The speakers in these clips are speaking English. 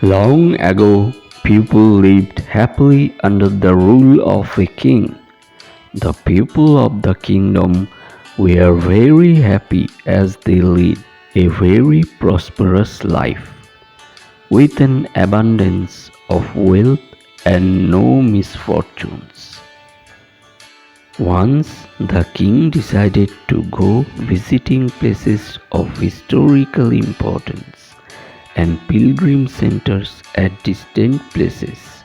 Long ago, people lived happily under the rule of a king. The people of the kingdom were very happy as they led a very prosperous life, with an abundance of wealth and no misfortunes. Once the king decided to go visiting places of historical importance and pilgrim centers at distant places.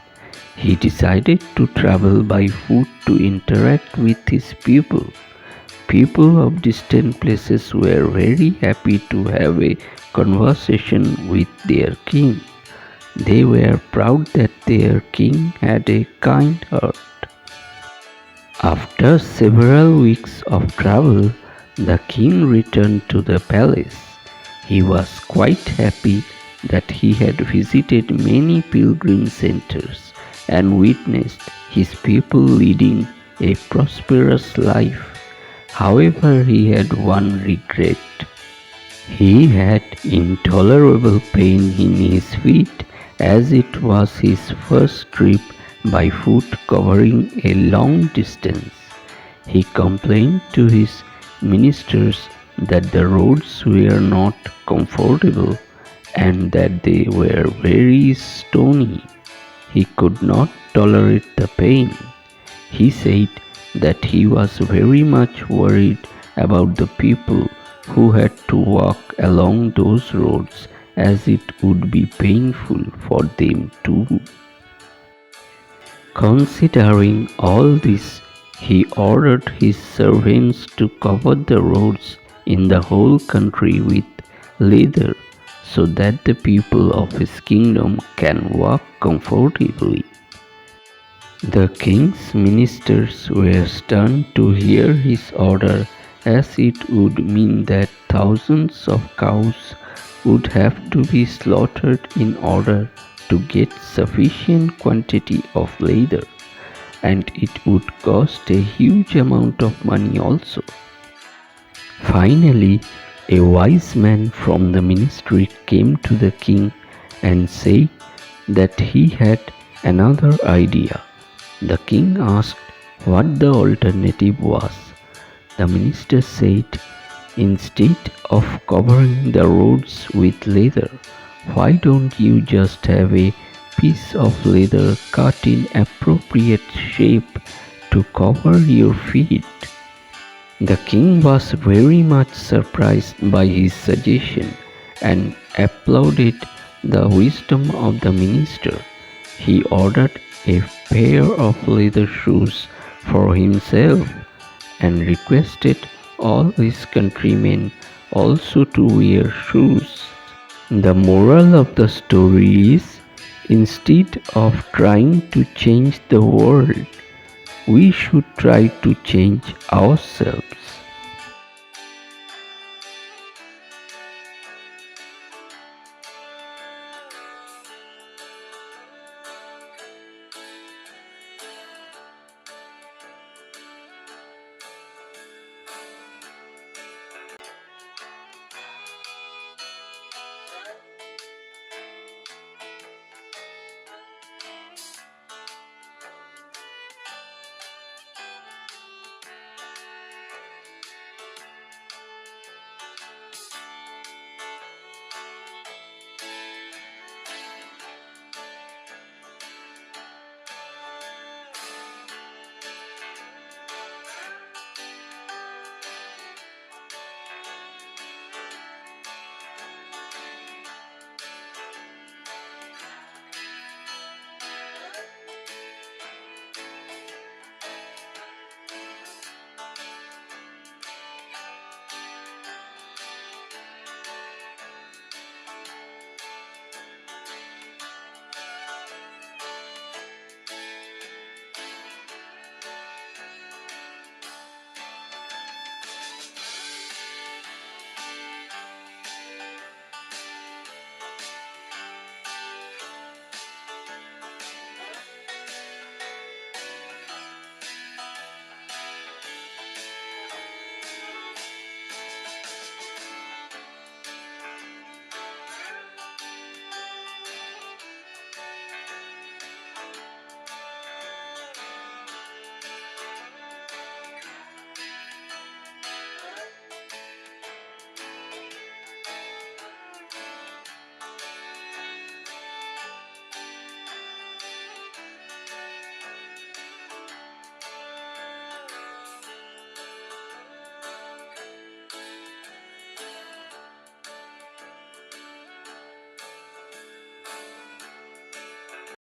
He decided to travel by foot to interact with his people. People of distant places were very happy to have a conversation with their king. They were proud that their king had a kind heart. After several weeks of travel, the king returned to the palace. He was quite happy that he had visited many pilgrim centers and witnessed his people leading a prosperous life. However, he had one regret. He had intolerable pain in his feet as it was his first trip by foot covering a long distance. He complained to his ministers that the roads were not comfortable and that they were very stony. He could not tolerate the pain. He said that he was very much worried about the people who had to walk along those roads as it would be painful for them too. Considering all this, he ordered his servants to cover the roads in the whole country with leather so that the people of his kingdom can walk comfortably. The king's ministers were stunned to hear his order, as it would mean that thousands of cows would have to be slaughtered in order to get sufficient quantity of leather, and it would cost a huge amount of money also. Finally, a wise man from the ministry came to the king and said that he had another idea. The king asked what the alternative was. The minister said, instead of covering the roads with leather, why don't you just have a piece of leather cut in appropriate shape to cover your feet? The king was very much surprised by his suggestion and applauded the wisdom of the minister. He ordered a pair of leather shoes for himself and requested all his countrymen also to wear shoes. The moral of the story is, instead of trying to change the world, we should try to change ourselves.